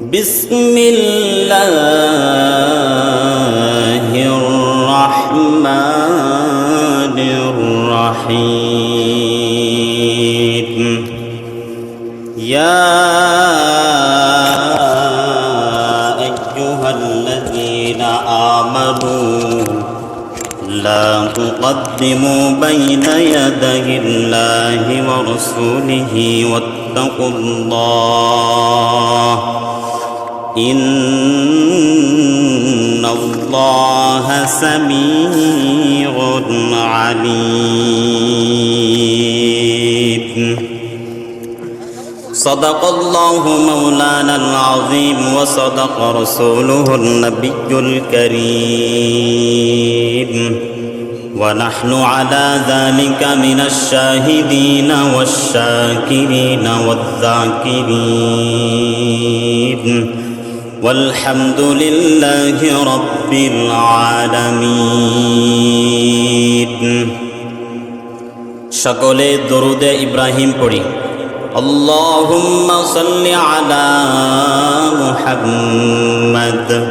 بسم الله الرحمن الرحيم يا أيها الذين آمنوا لا تقدموا بين يدي الله ورسوله واتقوا الله إن الله سميع عليم صدق الله مولانا العظيم وصدق رسوله النبي الكريم ونحن على ذلك من الشاهدين والشاكرين والذاكرين والحمد لله رب العالمين সকলে দরুদে ইব্রাহিম পড়ি اللهم صل على محمد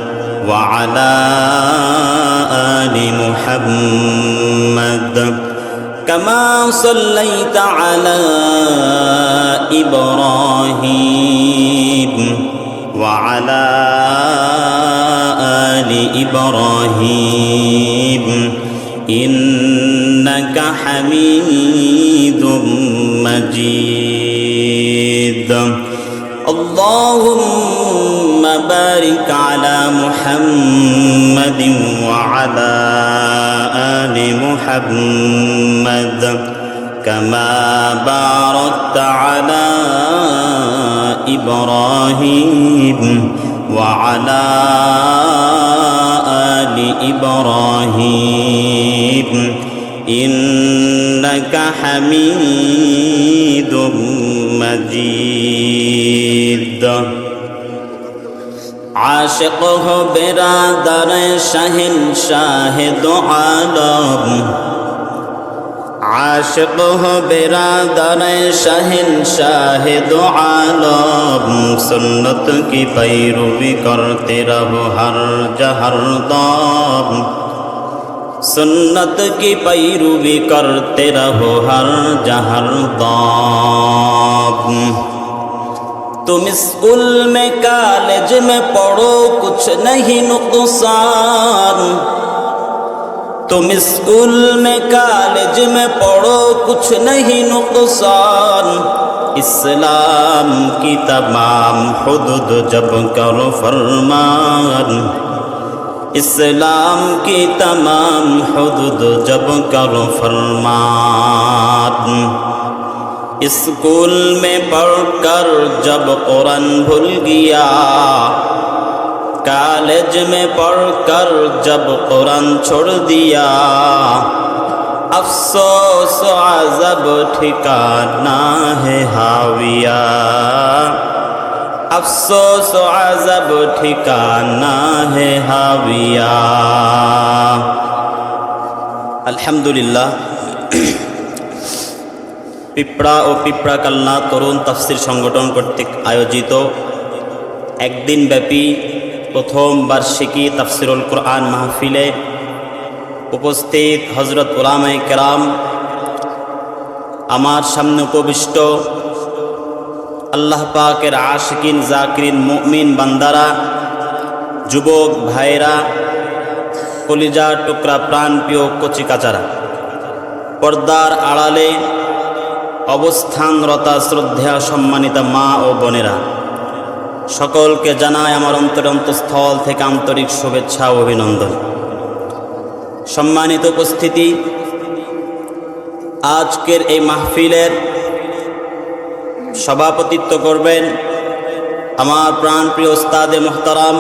وعلى آل محمد كما صليت على إبراهيم وعلى آل إبراهيم إنك حميد مجيد اللهم بارك على محمد وعلى آل محمد كما باركت على إبراهيم وعلى آل إبراهيم إنك حميد مجيد عاشق ہو برادر شہنشاہ دو عالم عاشق ہو برادر شہنشاہ دو عالم سنت کی پیروی کرتے رہو ہر جہر دم سنت کی پیروی کرتے رہو ہر جہر دم تم اسکول میں کالج میں پڑھو کچھ نہیں نقصان تم اسکول میں کالج میں پڑھو کچھ نہیں نقصان اسلام کی تمام حدود جب کرو فرمان اسلام کی تمام حدود جب کرو فرمان اسکول میں پڑھ کر جب قرآن بھول گیا کالج میں پڑھ کر جب قرآن چھوڑ دیا افسوس و عذاب ٹھکانہ ہے حاویہ افسوس و عذاب ٹھکانہ ہے حاویہ আলহামদুলিল্লাহ পিঁপড়া ও পিঁপড়া কালনা তরুণ তাফসির সংগঠন কর্তৃক আয়োজিত একদিনব্যাপী প্রথম বার্ষিকী তাফসিরুল কোরআন মাহফিলে উপস্থিত হযরত উলামায়ে কেরাম আমার সামনে উপবিষ্ট আল্লাহ পাকের আশিকিন জাকিরিন মুমিন বান্দারা যুবক ভাইরা কলিজার টুকরা প্রাণপ্রিয় কচি কাচারা পর্দার আড়ালে অবস্থানরতা শ্রদ্ধা সম্মানিতা মা ও বোনেরা সকলকে জানাই আমার অন্তরস্থল থেকে আন্তরিক শুভেচ্ছা ও অভিনন্দন সম্মানিত উপস্থিতি আজকের এই মাহফিলের সভাপতিত্ব করবেন আমার প্রাণপ্রিয় উস্তাদে মুহতারাম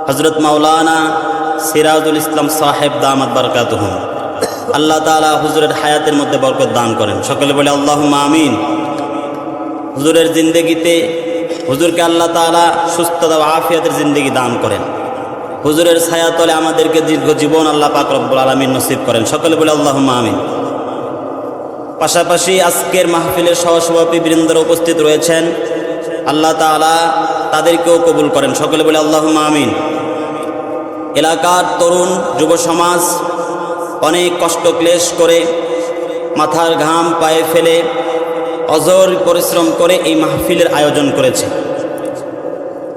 হযরত মাওলানা সিরাজুল ইসলাম সাহেব দামাত বারাকাতুহুম আল্লাহ তাআলা হুজুরের হায়াতের মধ্যে বরকত দান করেন সকলে বলে আল্লাহুম্মা আমিন হুজুরের জিন্দেগিতে হুজুরকে আল্লাহ তাআলা সুস্থতা ও আফিয়াতের জিন্দেগি দান করেন হুজুরের ছায়াতলে আমাদেরকে দীর্ঘ জীবন আল্লাহ পাক রব্বুল আলামিন নসিব করেন সকলে বলে আল্লাহুম্মা আমিন পাশাপাশি আজকের মাহফিলের সহসভাপতি বৃন্দরা উপস্থিত রয়েছেন আল্লাহ তাআলা তাদেরকেও কবুল করেন। সকলে বলে আল্লাহুম্মা আমিন। এলাকার তরুণ যুব সমাজ অনেক কষ্ট ক্লেশ করে, মাথার ঘাম পায়ে ফেলে, অজর পরিশ্রম করে এই মাহফিলের আয়োজন করেছে।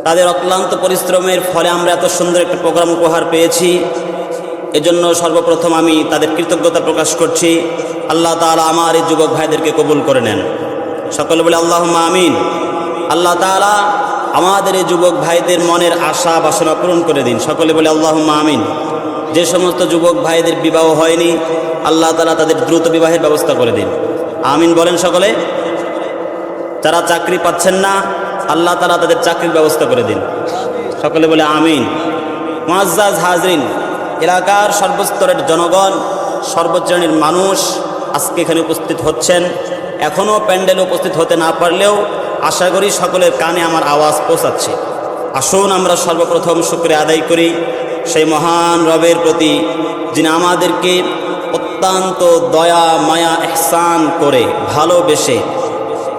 তাদের অক্লান্ত পরিশ্রমের ফলে আমরা এত সুন্দর একটা প্রোগ্রাম উপহার পেয়েছি। এজন্য সর্বপ্রথম আমি তাদের কৃতজ্ঞতা প্রকাশ করছি। আল্লাহ তাআলা আমার এই যুবক ভাইদেরকে কবুল করে নেন। সকলে বলে আল্লাহুম্মা আমিন। আল্লাহ তাআলা আমাদের এই যুবক ভাইদের মনের আশা বাসনা পূরণ করে দিন। সকলে বলে আল্লাহুম্মা আমিন। যে সমস্ত যুবক ভাইদের বিবাহ হয়নি, আল্লাহ তাআলা তাদের দ্রুত বিবাহের ব্যবস্থা করে দিন। আমিন বলেন সকলে। যারা চাকরি পাচ্ছেন না, আল্লাহ তাআলা তাদের চাকরির ব্যবস্থা করে দিন। সকলে বলে আমিন। মুআজ্জাজ হাজরিন, এলাকার সর্বস্তরের জনগণ, সর্বশ্রেণীর মানুষ আজকে এখানে উপস্থিত হচ্ছেন। এখনও প্যান্ডেলে উপস্থিত হতে না পারলেও আশা করি সকলের কানে আমার আওয়াজ পৌঁছাচ্ছে। আসুন আমরা সর্বপ্রথম শুকরিয়া আদায় করি সেই মহান রবের প্রতি, যিনি আমাদেরকে অত্যন্ত দয়া মায়া ইহসান করে ভালোবেসে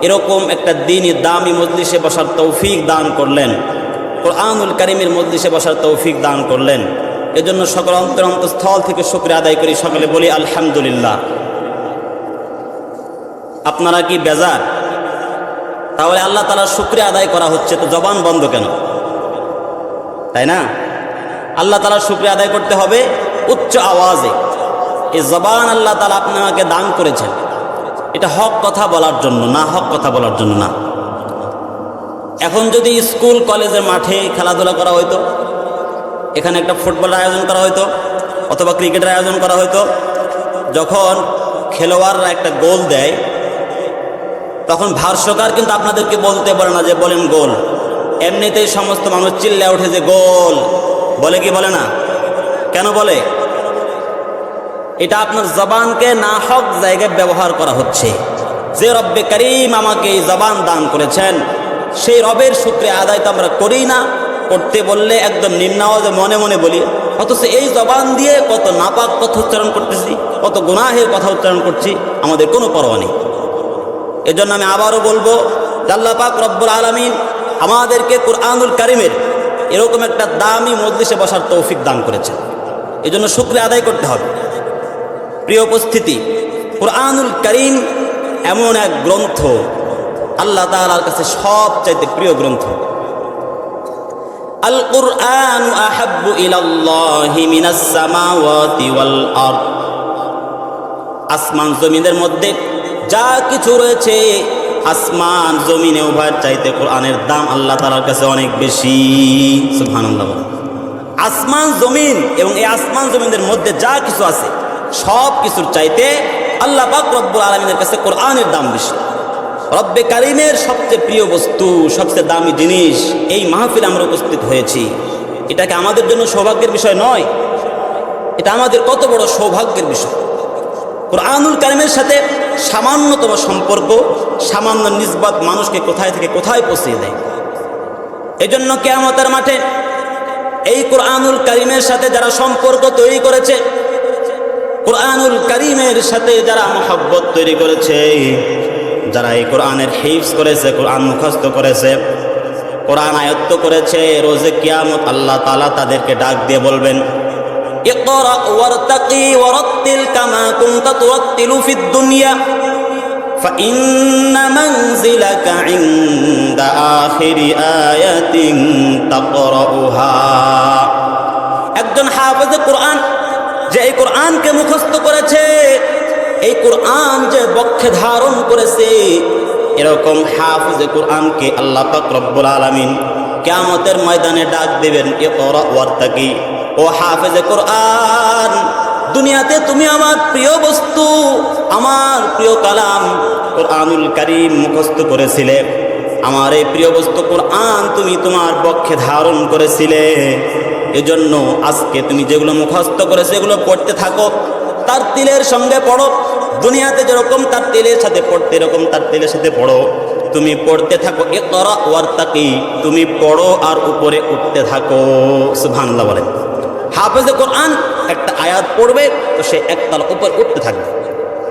এরকম একটা দিনই দামি মজলিসে বসার তৌফিক দান করলেন, কোরআনুল কারীমের মজলিসে বসার তৌফিক দান করলেন। এজন্য সকল অন্তরস্থল থেকে শুকরিয়া আদায় করি। সকলে বলি আলহামদুলিল্লাহ। আপনারা কি বেজার? তাহলে আল্লাহ তাআলার শুকরিয়া আদায় করা হচ্ছে, তো জবান বন্ধ কেন? তাই না? আল্লাহ তাআলার শুকরিয়া আদায় করতে হবে উচ্চ আওয়াজে। এই জবান আল্লাহ তাআলা আপনাকে দান করেছেন, এটা হক কথা বলার জন্য না, হক কথা বলার জন্য না। এখন যদি স্কুল কলেজের মাঠে খেলাধুলা করা হইতো, এখানে একটা ফুটবলের আয়োজন করা হইতো অথবা ক্রিকেটের আয়োজন করা হইতো, যখন খেলোয়াড়রা একটা গোল দেয় তখন ভাষ্যকার কিন্তু আপনাদেরকে বলতে পারে না যে বলেন গোল। এমনিতেই সমস্ত মানুষ চিল্লায় ওঠে যে গোল, বলে কি বলে না? কেন বলে? এটা আপনার জবানকে না হক জায়গায় ব্যবহার করা হচ্ছে। যে রব্বে করিম আমাকে এই জবান দান করেছেন, সেই রবের শুকরিয়া আদায় তো আমরা করি না। করতে বললে একদম নিম্ন আওয়াজে মনে মনে বলি, অথচ এই জবান দিয়ে কত নাপাক কথা উচ্চারণ করতেছি, কত গুনাহের কথা উচ্চারণ করছি, আমাদের কোনো পরোয়া নেই। এজন্য আমি আবারও বলবো, আল্লাহ পাক রব্বুল আলামিন আমাদেরকে কোরআনুল কারীমের এরকম একটা দামি মজলিসে বসার তৌফিক দান করেছেন। এজন্য শুকরিয়া আদায় করতে হবে। প্রিয় উপস্থিতি, কোরআনুল কারীম এমন এক গ্রন্থ, আল্লাহ তাআলার কাছে সবচাইতে প্রিয় গ্রন্থ। আল কুরআনু আহাব্বু ইলাল্লাহি মিনাস সামাওয়াতি ওয়াল আরদ। আসমান জমিনের মধ্যে যা কিছু রয়েছে, আসমান জমিনে উভয়ের চাইতে কোরআনের দাম আল্লাহ তাআলার কাছে অনেক বেশি। সুবহানাল্লাহ। আসমান জমিন এবং এই আসমান জমিনের মধ্যে যা কিছু আছে সব কিছুর চাইতে আল্লাহ পাক রব্বুল আলামিনের কাছে কোরআনের দাম বেশি। রব্বে কারীমের সবচেয়ে প্রিয় বস্তু, সবচেয়ে দামি জিনিস এই মাহফিলে আমরা উপস্থিত হয়েছি। এটাকে আমাদের জন্য সৌভাগ্যের বিষয় নয়? এটা আমাদের কত বড় সৌভাগ্যের বিষয়। কোরআনুল কারীমের সাথে সামান্যতম সম্পর্ক, সামান্য নিসবত মানুষকে কোথায় থেকে কোথায় পৌঁছিয়ে দেয়। এজন্য কিয়ামতের মাঠে এই কোরআনুল কারীমের সাথে যারা সম্পর্ক তৈরি করেছে, কোরআনুল কারীমের সাথে যারা মহব্বত তৈরি করেছে, যারা এই কোরআনের হিফজ করেছে, কোরআন মুখস্থ করেছে, কোরআন আয়ত্ত করেছে, রোজে কিয়ামত আল্লাহ তাআলা তাদেরকে ডাক দিয়ে বলবেন, ইকরা ওয়ারতাকি ওয়ারাত্তিল কামা কুনতা তুরাত্তিলু ফিদ দুনিয়া ফাইন্না মানজিলাকা ইনদা আখিরি আয়াতিন তাকরাউহা। একজন হাফেজে কোরআন যে এই কোরআনকে মুখস্থ করেছে, এই কোরআন যে বক্ষে ধারণ করেছে, এরকম হাফেজে কোরআনকে আল্লাহ পাক রব্বুল আলামিন কিয়ামতের ময়দানে ডাক দেবেন, ইকরা ওয়ারতাকি, ও হাফেজে কোরআন, দুনিয়াতে তুমি আমার প্রিয় বস্তু, আমার প্রিয় কালাম কোরআনুল কারীম মুখস্থ করেছিলে, আমার এই প্রিয় বস্তু কোরআন তুমি তোমার বক্ষে ধারণ করেছিলে। এজন্য আজকে তুমি যেগুলো মুখস্থ করেছো এগুলো পড়তে থাকো, তার তিলের সঙ্গে পড়ো। দুনিয়াতে যেরকম তার তিলের সাথে পড়তে, এরকম তার তিলের সাথে পড়ো। তুমি পড়তে থাকো, ইকরা ওয়ারতাকি, তুমি পড়ো আর উপরে উঠতে থাকো। সুবহানাল্লাহ বলেন। হাফেজে কোরআন একটা আয়াত পড়বে তো সে একতলা উপর উঠতে থাকবে।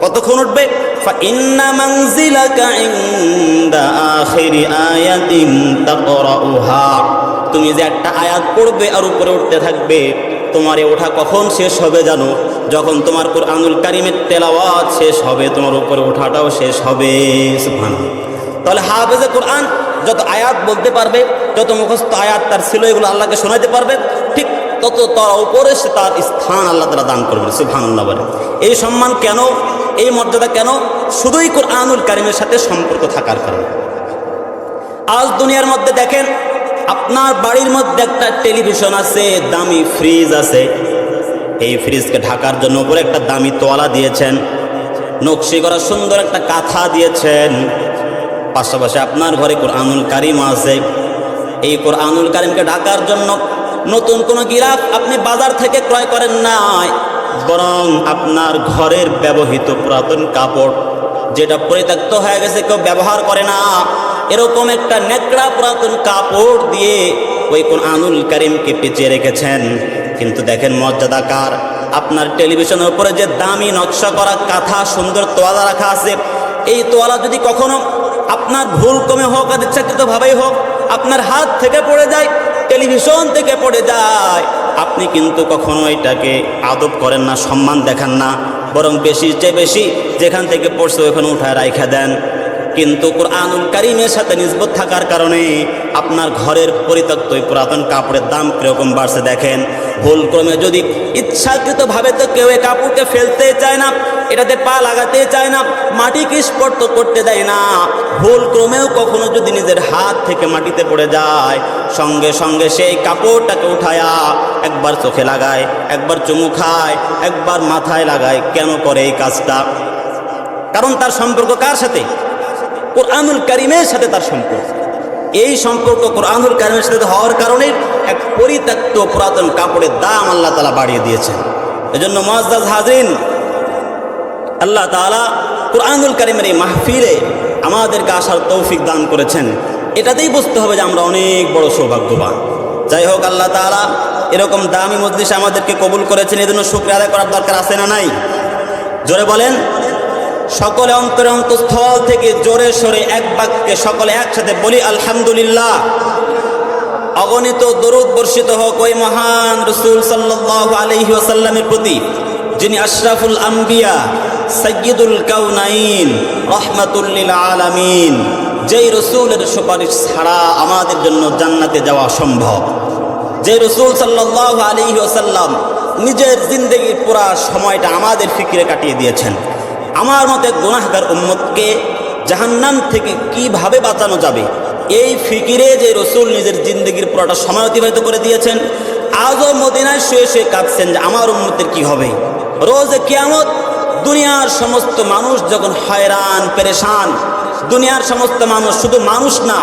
কতক্ষণ উঠবে? ফাইন্না মানজিলাকা ইনদা আখিরি আয়াতিন তাকরাউহা, তুমি যে একটা আয়াত পড়বে আর উপরে উঠতে থাকবে, তোমার এ ওঠা কখন শেষ হবে জানো? যখন তোমার কুরআনুল কারীমের তেলাওয়াত শেষ হবে, তোমার উপরে ওঠাটাও শেষ হবে। সুবহানাল্লাহ। তাহলে হাফেজে কোরআন যত আয়াত বলতে পারবে, যত মুখস্থ আয়াত তার ছিল এগুলো আল্লাহকে শোনাতে পারবে, ঠিক তত তার উপরে সে তার স্থান আল্লাহ তাআলা দান করবেন। সুবহানাল্লাহ বলে। এই সম্মান কেন, এই মর্যাদা কেন? শুধুই কুরআনুল কারীমের সাথে সম্পর্ক থাকার কারণে। আজ দুনিয়ার মধ্যে দেখেন, আপনার বাড়ির মধ্যে একটা টেলিভিশন আছে, দামি ফ্রিজ আছে, এই ফ্রিজকে ঢাকার জন্য উপরে একটা দামি তোয়ালা দিয়েছেন, নকশি করা সুন্দর একটা কাঁথা দিয়েছেন, পাশাপাশি আপনার ঘরে কুরআনুল কারীম আছে। এই কুরআনুল কারীমকে ঢাকার জন্য নতুন কোনো গিলাফ আপনি বাজার থেকে ক্রয় করেন নাই, বরং আপনার ঘরের ব্যবহৃত পুরাতন কাপড়, যেটা পরিত্যক্ত হয়ে গেছে, কেউ ব্যবহার করে না, এরকম একটা নেকড়া পুরাতন কাপড় দিয়ে ওই কুরআনুল কারীমকে পেঁচিয়ে রেখেছেন। কিন্তু দেখেন মর্যাদা কার? আপনার টেলিভিশনের উপরে যে দামি নকশা করা কাঁথা, সুন্দর তোয়ালা রাখা আছে, এই তোয়ালা যদি কখনো আপনার ভুল কমে হোক আর ইচ্ছাকৃতভাবেই হোক আপনার হাত থেকে পড়ে যায়, টেলিভিশন থেকে পড়ে যায়, আপনি কিন্তু কখনো এটাকে আদব করেন না, সম্মান দেখান না, বরং বেশির চেয়ে বেশি যেখান থেকে পড়ছে ওখানে উঠায় রাইখা দেন। কিন্তু কুরআনুল কারীমের সাথে নিসবত থাকার কারণে আপনার ঘরের পরিত্যক্ত পুরাতন কাপড়ের দাম কীরকম বাড়ছে দেখেন। ভুলক্রমে যদি ইচ্ছাকৃতভাবে, তো কেউ এই কাপড়কে ফেলতে চায় না, এটাতে পা লাগাতে চায় না, মাটিকে স্পর্শ করতে দেয় না, ভুলক্রমেও কখনো যদি নিজের হাত থেকে মাটিতে পড়ে যায়, সঙ্গে সঙ্গে সেই কাপড়টাকে উঠায়া একবার চোখে লাগায়, একবার চুমু খায়, একবার মাথায় লাগায়। কেন করে এই কাজটা? কারণ তার সম্পর্ক কার সাথে? কুরআনুল কারীমের সাথে তার সম্পর্ক। এই সম্পর্ক কুরআনুল কারীমের সাথে হওয়ার কারণে এক পরিত্যক্ত পুরাতন কাপড়ের দাম আল্লাহ তাআলা বাড়িয়ে দিয়েছেন। এজন্য মুআজ্জাজ হাজিরিন, আল্লাহ তাআলা কুরআনুল কারীমের এই মাহফিলে আমাদেরকে আসার তৌফিক দান করেছেন। এটাতেই বুঝতে হবে যে আমরা অনেক বড় সৌভাগ্যবান। যাই হোক, আল্লাহ তাআলা এরকম দামি মজলিস আমাদেরকে কবুল করেছেন, এজন্য শুকরিয়া আদায় করার দরকার আছে না নাই? জোরে বলেন। সকলে অন্তরে অন্তঃস্থল থেকে জোরে সোরে এক বাক্যে সকলে একসাথে বলি আলহামদুলিল্লাহ। অগণিত দরুদ বর্ষিত হোক ওই মহান রাসূল সাল্লাল্লাহু আলাইহি ওয়াসাল্লামের প্রতি, যিনি আশরাফুল আম্বিয়া, সাইয়্যিদুল কাউনাইন, রাহমাতুল লিল আলামিন, যেই রাসূলের সুপারিশ ছাড়া আমাদের জন্য জান্নাতে যাওয়া সম্ভব, যে রাসূল সাল্লাল্লাহু আলাইহি ওয়াসাল্লাম নিজের জিন্দেগির পুরা সময়টা আমাদের ফিকিরে কাটিয়ে দিয়েছেন। আমার মতে গুনাহগার উম্মতকে জাহান্নাম থেকে কিভাবে বাঁচানো যাবে, এই ফিকিরে যে রাসূল নিজের জিন্দেগির পুরোটা সময় অতিবাহিত করে দিয়েছেন। আজও মদিনায় শুয়ে শুয়ে কাঁদছেন যে আমার উম্মতের কি হবে। রোজে কিয়ামত দুনিয়ার সমস্ত মানুষ যখন হয়রান পেরেশান, দুনিয়ার সমস্ত মানুষ, শুধু মানুষ না,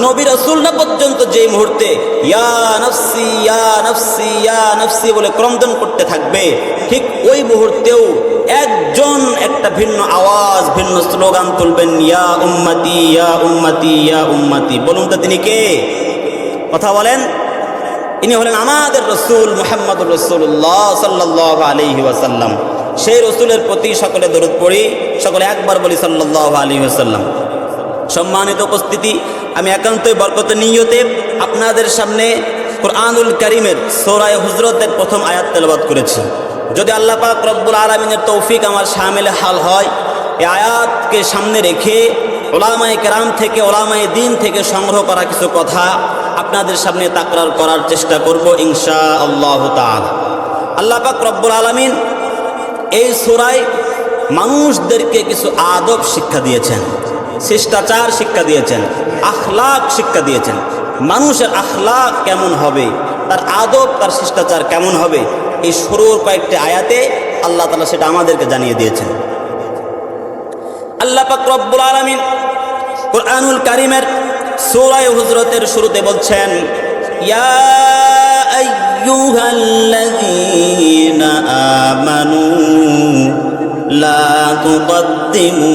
নবী রাসূলরা পর্যন্ত যে মুহূর্তে ইয়া নফসি ইয়া নফসি ইয়া নফসি বলে ক্রন্দন করতে থাকবে, ঠিক ওই মুহূর্তেও একজন একটা ভিন্ন আওয়াজ, ভিন্ন স্লোগান তুলবেন, ইয়া উম্মতি ইয়া উম্মতি ইয়া উম্মতি। বলুন তো তিনি কে? কথা বলেন। ইনি হলেন আমাদের রাসূল মুহাম্মদুর রাসূলুল্লাহ সাল্লাল্লাহু আলাইহি ওয়াসাল্লাম। সেই রাসূলের প্রতি সকলে দরুদ পড়ি, সকলে একবার বলি সাল্লাল্লাহু আলাইহি ওয়াসাল্লাম। সম্মানিত উপস্থিতি, আমি একান্তই বরকতের নিয়তে আপনাদের সামনে কুরআনুল কারীমের সূরা হুজরাতের প্রথম আয়াত তেলাওয়াত করেছি। যদি আল্লাহ পাক রব্বুল আলামিনের তৌফিক আমার শামিলে হাল হয়, এই আয়াতকে সামনে রেখে উলামায়ে কেরাম থেকে, উলামায়ে দ্বীন থেকে সংগ্রহ করা কিছু কথা আপনাদের সামনে তাকরার করার চেষ্টা করব ইনশাআল্লাহু তাআলা। আল্লাহ পাক রব্বুল আলামিন এই সূরায় মানুষদেরকে কিছু আদব শিক্ষা দিয়েছেন, শিষ্টাচার শিক্ষা দিয়েছেন, আখলাক শিক্ষা দিয়েছেন। মানুষের আখলাক কেমন হবে, তার আদব, তার শিষ্টাচার কেমন হবে, এই শুরুর কয়েকটি আয়াতে আল্লাহ তাআলা সেটা আমাদেরকে জানিয়ে দিয়েছেন। আল্লাহ পাক রব্বুল আলামিন কুরআনুল কারীমের সূরা হুজরাতের শুরুতে বলছেন, ইয়া আইয়ুহাল্লাযীনা আমানু লা তুকদ্দিমু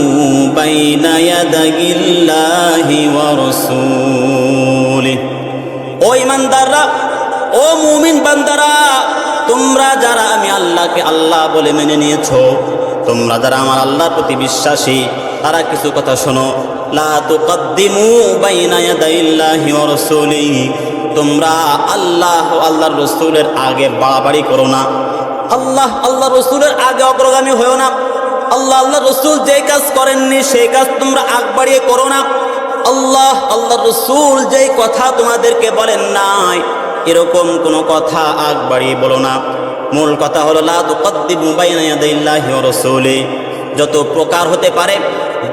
বাইনা ইয়াদাইল্লাহি ওয়া রাসূলিহি। ও ঈমানদাররা, ও মুমিন বান্দারা, তোমরা যারা আমি আল্লাহকে আল্লাহ বলে মেনে নিয়েছো, তোমরা যারা আমার আল্লাহর প্রতি বিশ্বাসী, তারা কিছু কথা শোনো। লা তুকদ্দিমু বাইনা ইয়াদাইল্লাহি ওয়া রাসূলিহি, তোমরা আল্লাহ ও আল্লাহর রাসূলের আগে বাড়াবাড়ি করো না। আল্লাহ রাসূলের আগে অগ্রগামী হয়েও না। আল্লাহ রাসূল যেই কাজ করেননি সেই কাজ তোমরা আগ বাড়িয়ে করো না। আল্লাহ রাসূল যেই কথা তোমাদেরকে বলেন নাই এরকম কোনো কথা আগ বাড়িয়ে বলো না। মূল কথা হলো লা তুকদ্দিমু বাইনা ইয়াদাইল্লাহি ওয়া রাসূলিহি। যত প্রকার হতে পারে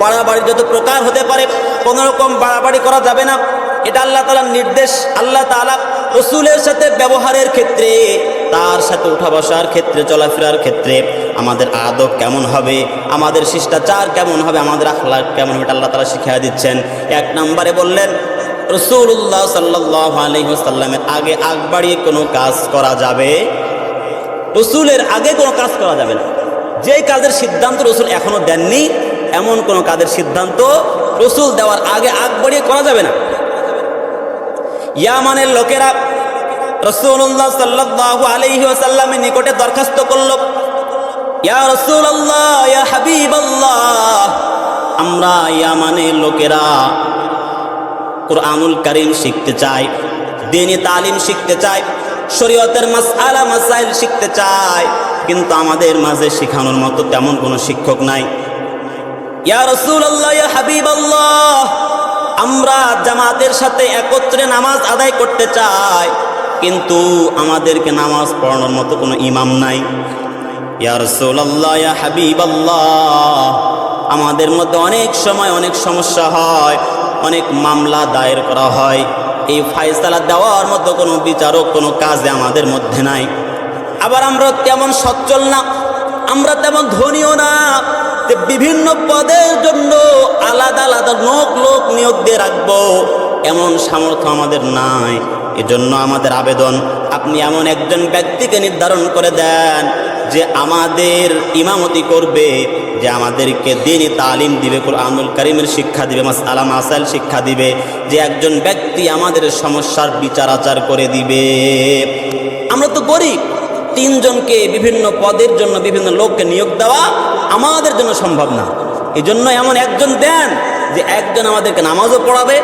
বাড়াবাড়ি, যত প্রকার হতে পারে কোনো রকম বাড়াবাড়ি করা যাবে না। এটা আল্লাহ তাআলার নির্দেশ। আল্লাহ তাআলা রাসূলের সাথে ব্যবহারের ক্ষেত্রে, তার সাথে উঠা বসার ক্ষেত্রে, চলাফেরার ক্ষেত্রে আমাদের আদব কেমন হবে, আমাদের শিষ্টাচার কেমন হবে, আমাদের আখলাক কেমন হবে, আল্লাহ তাআলা শিখিয়ে দিচ্ছেন। এক নম্বরে বললেন রাসূলুল্লাহ সাল্লাল্লাহু আলাইহি ওয়াসাল্লামের আগে আগ বাড়িয়ে কোনো কাজ করা যাবে, রাসূলের আগে কোনো কাজ করা যাবে না। যেই কাজের সিদ্ধান্ত রাসূল এখনো দেননি এমন কোনো কাজের সিদ্ধান্ত রাসূল দেওয়ার আগে আগ বাড়িয়ে করা যাবে না। ইয়ামানের লোকেরা রাসূলুল্লাহ সাল্লাল্লাহু আলাইহি ওয়াসাল্লামের নিকটে দরখাস্ত করল, ইয়া রাসূলুল্লাহ, ইয়া হাবিবাল্লাহ, আমরা ইয়ামানের লোকেরা কুরআনুল কারীম শিখতে চাই, দ্বীনি তালিম শিখতে চাই, শরীয়তের মাসআলা মাসাইল শিখতে চাই, কিন্তু আমাদের মাঝে শেখানোর মতো তেমন কোনো শিক্ষক নাই। ইয়া রাসূলুল্লাহ, ইয়া হাবিবাল্লাহ, আমরা জামাতের সাথে একত্রে নামাজ আদায় করতে চাই, কিন্তু আমাদেরকে নামাজ পড়ানোর মতো কোনো ইমাম নাই। ইয়া রাসূলুল্লাহ, ইয়া হাবিবাল্লাহ, আমাদের মধ্যে অনেক সময় অনেক সমস্যা হয়, অনেক মামলা দায়ের করা হয়, এই ফায়সালা দেওয়ার মতো কোনো বিচারক কোনো কাজে আমাদের মধ্যে নাই। আবার আমরা তেমন সচ্ছল না, আমরা তেমন ধনীও না যে বিভিন্ন পদের জন্য আলাদা আলাদা লোক নিয়োগ দিয়ে রাখবো, এমন সামর্থ্য আমাদের নাই। এজন্য আমাদের আবেদন, আপনি এমন একজন ব্যক্তিকে নির্ধারণ করে দেন যে আমাদের ইমামতি করবে, যে আমাদেরকে দ্বীনি তালিম দিবে, কুরআনুল কারীমের শিক্ষা দিবে, মাসআলা মাসাইল শিক্ষা দিবে, যে একজন ব্যক্তি আমাদের সমস্যার বিচার আচার করে দিবে। আমরা তো গরিব, তিনজনকে বিভিন্ন পদের জন্য বিভিন্ন লোককে নিয়োগ দেওয়া আমাদের জন্য সম্ভব না। এই জন্য এমন একজন দেন যে একজন আমাদেরকে নামাজও পড়াবে,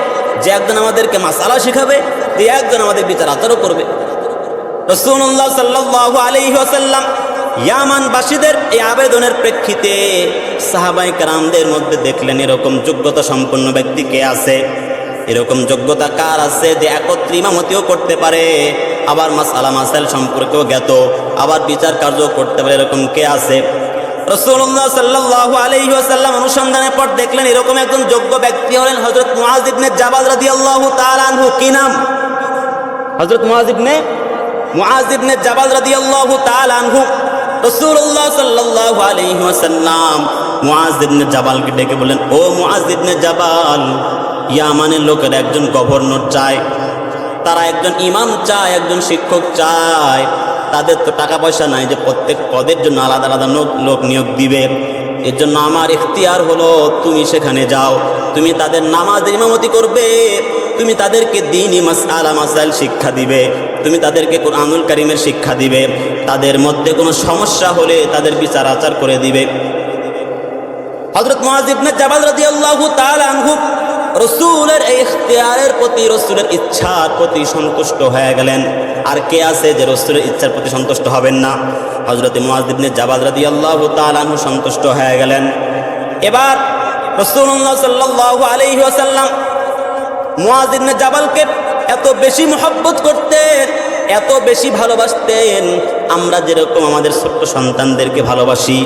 যে একজন আমাদেরকে মাসআলা শিখাবে, যে একজন আমাদের বিচার আচারও করবে। রাসূলুল্লাহ সাল্লাল্লাহু আলাইহি ওয়াসাল্লাম ইয়ামানবাসীদের এই আবেদনের প্রেক্ষিতে সাহাবায়ে কেরামদের মধ্যে দেখলেন এরকম যোগ্যতা সম্পন্ন ব্যক্তি কে আছে, এরকম যোগ্যতা কার আছে যে একত্রে ইমামতিও করতে পারে, আবার মাসআলা মাসাইল সম্পর্কেও জ্ঞাত, আবার বিচার কার্য করতে পারে, এরকম কে আছে। রাসূলুল্লাহ সাল্লাল্লাহু আলাইহি ওয়াসাল্লাম অনুসন্ধানের পর দেখলেন এরকম একজন যোগ্য ব্যক্তি হলেন হযরত মুআয ইবনে জাবাল রাদিয়াল্লাহু তাআলা আনহু। কি নাম? হযরত মুআয ইবনে জাবাল রাদিয়াল্লাহু তাআলা আনহু। রাসূলুল্লাহ সাল্লাল্লাহু আলাইহি ওয়াসাল্লাম মুআয ইবনে জাবালকে ডেকে বলেন, ও মুআয ইবনে জাবাল, ইয়ামানের লোকের একজন গভর্নর চায়, তারা একজন ইমাম চায়, একজন শিক্ষক চায়, তাদের তো টাকা পয়সা নাই যে প্রত্যেক পদের জন্য আলাদা আলাদা লোক নিয়োগ দিবে। এর জন্য আমার ইখতিয়ার হলো তুমি সেখানে যাও, তুমি তাদের নামাজের ইমামতি করবে, তুমি তাদেরকে দ্বীনি মাসআলা মাসাইল শিক্ষা দিবে, তুমি তাদেরকে কুরআনুল কারীমের শিক্ষা দিবে, তাদের মধ্যে কোনো সমস্যা হলে তাদের বিচার আচার করে দিবে। হযরত মুআয ইবনে জাবাল রাদিয়াল্লাহু তাআলা আনহু রাসূলের এই ইখতিয়ারের প্রতি, রাসূলের ইচ্ছার প্রতি সন্তুষ্ট হয়ে গেলেন। আর কে আছে যে রাসূলের ইচ্ছার প্রতি সন্তুষ্ট হবেন না? হযরত মুআয ইবনে জাবাল রাদিয়াল্লাহু তাআলা আনহু সন্তুষ্ট হয়ে গেলেন। এবার রাসূলুল্লাহ সাল্লাল্লাহু আলাইহি ওয়াসাল্লাম মুআয ইবনে জাবালকে এত বেশি মহব্বত করতেন, এত বেশি ভালোবাসতেন, আমরা যেরকম আমাদের ছোট্ট সন্তানদেরকে ভালোবাসি,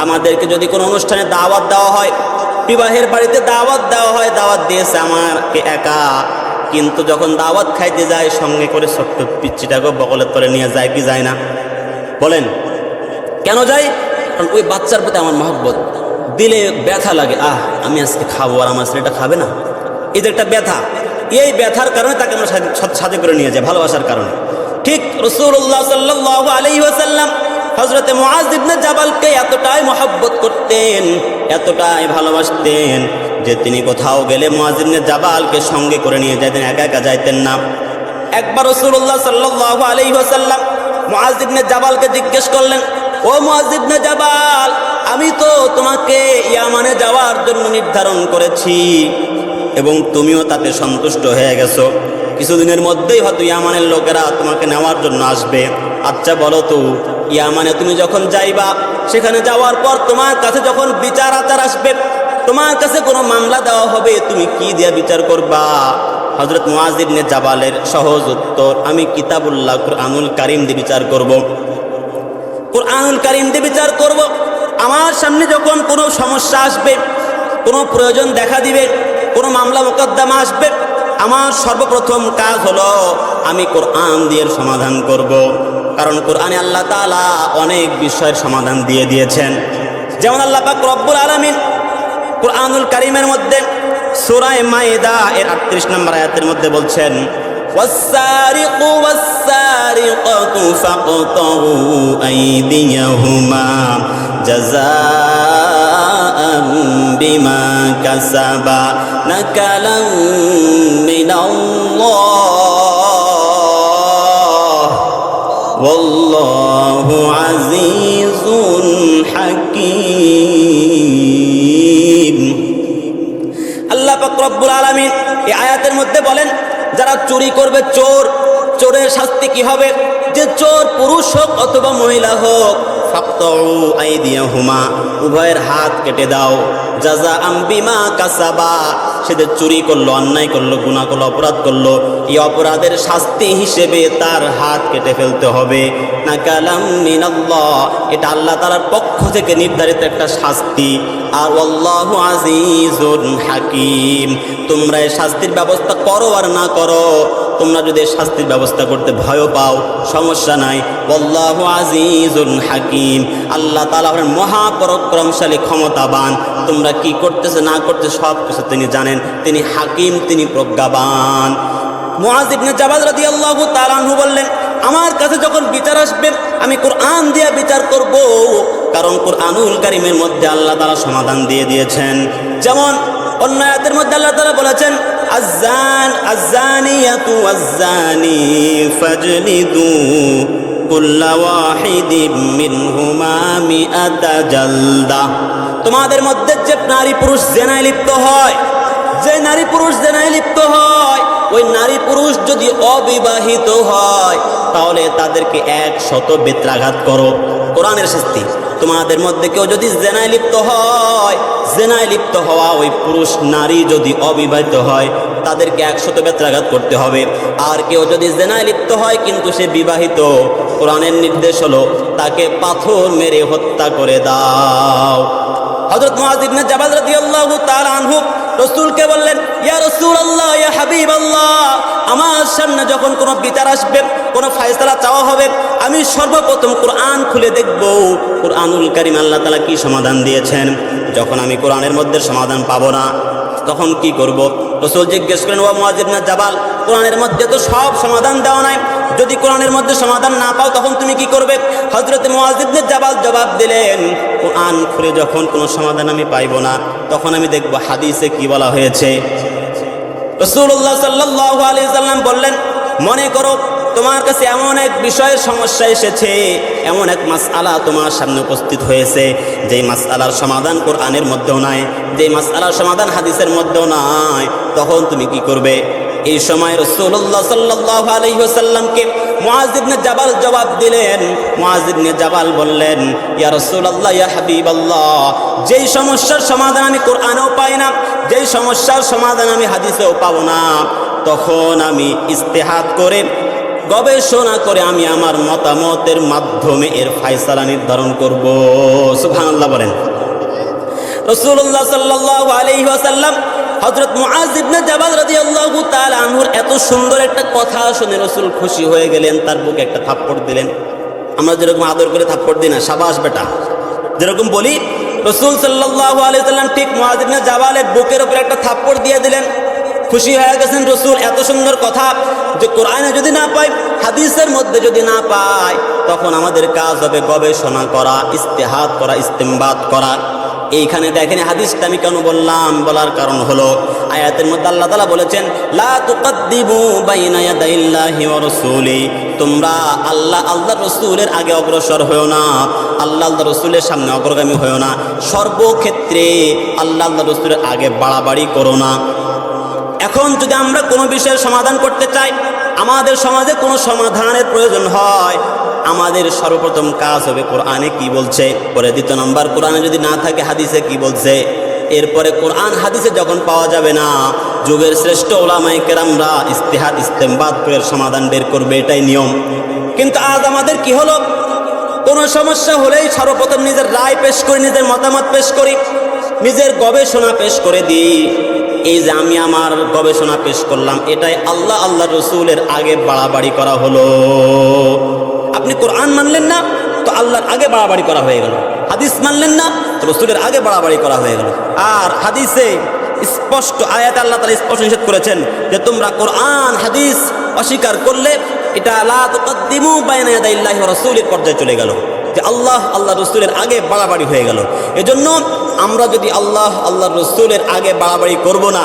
আমাদেরকে যদি কোনো অনুষ্ঠানে দাওয়াত দেওয়া হয়, বিবাহের বাড়িতে দাওয়াত দেওয়া হয়, দাওয়াত দিয়েছে আমাকে একা, কিন্তু যখন দাওয়াত খাইতে যায় সঙ্গে করে ছোট্ট পিচ্চিটাকেও বগলের তলে নিয়ে যায় কি যায় না? বলেন কেন যায়? কারণ ওই বাচ্চার প্রতি আমার মহব্বত, দিলে ব্যথা লাগে, আমি আজকে খাবো আর আমার ছেলেটা খাবে না, এই যে একটা ব্যথা, এই ব্যথার কারণে তাকে আমরা সাথে করে নিয়ে যাই, ভালোবাসার কারণে। ঠিক রাসূলুল্লাহ সাল্লাল্লাহু আলাইহি ওয়াসাল্লাম হযরত মুআয ইবনে জাবালকে এতটাই মহব্বত করতেন, এতটাই ভালোবাসতেন যে তিনি কোথাও গেলে মুআয ইবনে জাবালকে সঙ্গে করে নিয়ে যেতেন, একা একা যাইতেন না। একবার রাসূলুল্লাহ সাল্লাল্লাহু আলাইহি ওয়াসাল্লাম মুআয ইবনে জাবালকে জিজ্ঞেস করলেন, ও মুআয ইবনে জাবাল, আমি তো তোমাকে ইয়ামানে যাওয়ার জন্য নির্ধারণ করেছি এবং তুমিও তাতে সন্তুষ্ট হয়ে গেছো। কিছুদিনের মধ্যেই হয়তো ইয়ামানের লোকেরা তোমাকে নেওয়ার জন্য আসবে। আচ্ছা বলো তো, ইয়ামানে তুমি যখন যাইবা, সেখানে যাওয়ার পর তোমার কাছে যখন বিচার আচার আসবে, তোমার কাছে কোনো মামলা দেওয়া হবে, তুমি কি দিয়ে বিচার করবা? হযরত মুআয ইবনে জাবালের সহজ উত্তর, আমি কিতাবুল্লাহ কুরআনুল কারীম দিয়ে বিচার করব। কুরআনুল কারীম দিয়ে বিচার করব। আমার সামনে যখন কোনো সমস্যা আসবে, কোনো প্রয়োজন দেখা দিবে, কোনো মামলা মোকদ্দমা আসবে, আমার সর্বপ্রথম কাজ হলো আমি কোরআন দিয়ে সমাধান করব। কারণ কোরআনে আল্লাহ তাআলা অনেক বিষয়ের সমাধান দিয়ে দিয়েছেন। যেমন আল্লাহ পাক রব্বুল আলামিন কুরআনুল কারীমের মধ্যে সূরা মাইদা এর ৩৮ নম্বর আয়াতের মধ্যে বলছেন, ওয়াস-সারিকু ওয়াস-সারিকাতু ফাকতাউ আইদিয়াহুমা জাযাআন বিমা কাসাবা নাকালাম মিনাল্লাহ ওয়াল্লাহু আজিজুন হাকীম। আল্লাহ পাক রব্বুল আলামিন এই আয়াতের মধ্যে বলেন, যারা চুরি করবে, চোরের শাস্তি কি হবে? যে চোর পুরুষ হোক অথবা মহিলা হোক, ফাকতাউ আইদিয়াহুমা, উভয়ের হাত কেটে দাও। জাযাআম বিমা কাসাবা, সে যে চুরি করলো, অন্যায় করলো, গুনাহ করলো, অপরাধ করলো, এই অপরাধের শাস্তি হিসেবে তার হাত কেটে ফেলতে হবে। নাকালাম মিনাল্লাহ, এটা আল্লাহ তাআলার পক্ষ থেকে নির্ধারিত একটা শাস্তি। আর আল্লাহু আজিজুন হাকীম, তোমরা এই শাস্তির ব্যবস্থা করো আর না করো, তোমরা যদি শাস্তির ব্যবস্থা করতে ভয় পাও, সমস্যা নাই। আল্লাহু আজিজুন হাকীম, আল্লাহ তাআলা হলেন মহাপরাক্রমশালী, ক্ষমতাবান। তোমরা কি করতেছে না করতে সব কিছু তিনি জানেন, তিনি হাকিম, তিনি প্রজ্ঞাবান। মুআয ইবনে জাবাল রাদিয়াল্লাহু তাআলা আনহু বললেন, আমার কাছে যখন বিচার আসবে আমি কোরআন দিয়ে বিচার করব। কারণ কোরআনুল কারীমের মধ্যে আল্লাহ তাআলা সমাধান দিয়ে দিয়েছেন। যেমন অন্য আয়াতের মধ্যে আল্লাহ তাআলা বলেছেন, আয-যানিয়াতু ওয়াজ-যানি ফাজলিদু কুল্লা ওয়াহিদিম মিনহুমা মিআতা জালদা। তোমাদের মধ্যে যে নারী পুরুষ জেনায় লিপ্ত হয়, যে নারী পুরুষ জেনায় লিপ্ত হয়, ওই নারী পুরুষ যদি অবিবাহিত হয় তাহলে তাদেরকে 100 বেত্রাঘাত করো। কোরআনের শাস্তি। তোমাদের মধ্যে কেউ যদি জেনায় লিপ্ত হয়, জেনায় লিপ্ত হওয়া ওই পুরুষ নারী যদি অবিবাহিত হয়, তাদেরকে 100 বেত্রাঘাত করতে হবে। আর কেউ যদি জেনায় লিপ্ত হয় কিন্তু সে বিবাহিত, কোরআনের নির্দেশ হলো তাকে পাথর মেরে হত্যা করে দাও। হযরত মুআয ইবনে জাবাল রাদিয়াল্লাহু তাআলা আনহু রাসূলকে বললেন, ইয়া রাসূলুল্লাহ, ইয়া হাবিবাল্লাহ, আমার সামনে যখন কোনো বিচার আসবে, কোনো ফয়সালা চাওয়া হবে, আমি সর্বপ্রথম কোরআন খুলে দেখব কোরআনুল কারীম আল্লাহ তাআলা কি সমাধান দিয়েছেন। যখন আমি কোরআনের মধ্যে সমাধান পাবো না, তখন কি করব? রাসূল জিজ্ঞেস করেন, ও মুআয ইবনে জাবাল, কোরআনের মধ্যে তো সব সমাধান দেওয়া নাই, যদি কোরআনের মধ্যে সমাধান না পাও তখন তুমি কি করবে? হযরত মুআয ইবনে জাবাল জবাব দিলেন, কোরআন খুলে যখন কোনো সমাধান আমি পাইব না, তখন আমি দেখব হাদিসে কি বলা হয়েছে। রাসূলুল্লাহ সাল্লাল্লাহু আলাইহি সাল্লাম বললেন, মনে করো তোমার কাছে এমন এক বিষয়ের সমস্যা এসেছে, এমন এক মাসআলা তোমার সামনে উপস্থিত হয়েছে, যেই মাসআলার সমাধান কোরআনের মধ্যেও নাই, যেই মাসআলার সমাধান হাদিসের মধ্যেও নাই, তখন তুমি কি করবে? এই সময় রাসূলুল্লাহ সাল্লাল্লাহু আলাইহি ওয়াসাল্লামকে মুআয ইবনে জাবাল জবাব দিলেন। মুআয ইবনে জাবাল বললেন, ইয়া রাসূলুল্লাহ, ইয়া হাবিবাল্লাহ, যেই সমস্যার সমাধান আমি কোরআনেও পাই না, যেই সমস্যার সমাধান আমি হাদিসেও পাবো না, তখন আমি ইজতিহাদ করে, গবেষণা করে আমি আমার মতামতের মাধ্যমে এর ফয়সালা নির্ধারণ করব। সুবহানাল্লাহ বলেন। রাসূলুল্লাহ সাল্লাল্লাহু আলাইহি ওয়াসাল্লাম হযরত মুআয ইবনে জাবাল রাদিয়াল্লাহু তাআলা আনহুর এত সুন্দর একটা কথা শুনে রাসূল খুশি হয়ে গেলেন, তার বুকে একটা থাপ্পড় দিলেন। আমরা যেরকম আদর করে থাপ্পড় দিই না, শাবাশ বেটা, যেরকম বলি, রাসূল সাল্লাল্লাহু আলাইহি ওয়াসাল্লাম ঠিক মুআয ইবনে জাবালের বুকের উপর একটা থাপ্পড় দিয়ে দিলেন। খুশি হয়ে গেছেন রাসূল, এত সুন্দর কথা যে কোরআনে যদি না পাই, হাদিসের মধ্যে যদি না পাই, তখন আমাদের কাজ হবে গবেষণা করা, ইজতিহাদ করা, ইস্তেমবাদ করা। এইখানে দেখেন হাদিসটা আমি কেন বললাম, বলার কারণ হলো আয়াতের মধ্যে আল্লাহ তাআলা বলেছেন লা তুকদ্দিমু বাইনা ইয়াদাইল্লাহি ওয়া রাসূলি, তোমরা আল্লাহর রাসূলের আগে অগ্রসর হও না, আল্লাহর রাসূলের সামনে অগ্রগামী হও না, সর্বক্ষেত্রে আল্লাহর রাসূলের আগে বাড়াবাড়ি করো না। এখন যদি আমরা কোনো বিষয়ের সমাধান করতে চাই, আমাদের সমাজে কোনো সমাধানের প্রয়োজন হয়, আমাদের সর্বপ্রথম কাজ হবে কোরআনে কি বলছে, পরে দ্বিতীয় নম্বর কোরআনে যদি না থাকে হাদিসে কি বলছে, এরপরে কোরআন হাদিসে যখন পাওয়া যাবে না, যুগের শ্রেষ্ঠ উলামায়ে কেরামরা ইস্তেহাদ ইস্তেমবাদ করে সমাধান বের করবে, এটাই নিয়ম। কিন্তু আজ আমাদের কি হলো, কোনো সমস্যা হলেই সর্বপ্রথম নিজের রায় পেশ করি, নিজের মতামত পেশ করি, নিজের গবেষণা পেশ করে দিই। এই যে আমি আমার গবেষণা পেশ করলাম, এটাই আল্লাহ রসুলের আগে বাড়াবাড়ি করা হলো। আপনি কোরআন মানলেন না তো আল্লাহর আগে বাড়াবাড়ি করা হয়ে গেল, হাদিস মানলেন না তো রসুলের আগে বাড়াবাড়ি করা হয়ে গেল। আর হাদিসে স্পষ্ট আয়াতে আল্লাহ তাআলা স্পষ্ট নিষেধ করেছেন যে তোমরা কোরআন হাদিস অস্বীকার করলে এটা লা তুকদ্দিমু বাইনা ইয়াদাইল্লাহি ওয়া রাসূলির পর্যায়ে চলে গেল, যে আল্লাহ রসুলের আগে বাড়াবাড়ি হয়ে গেল। এজন্য আমরা যদি আল্লাহর রসুলের আগে বাড়াবাড়ি করব না,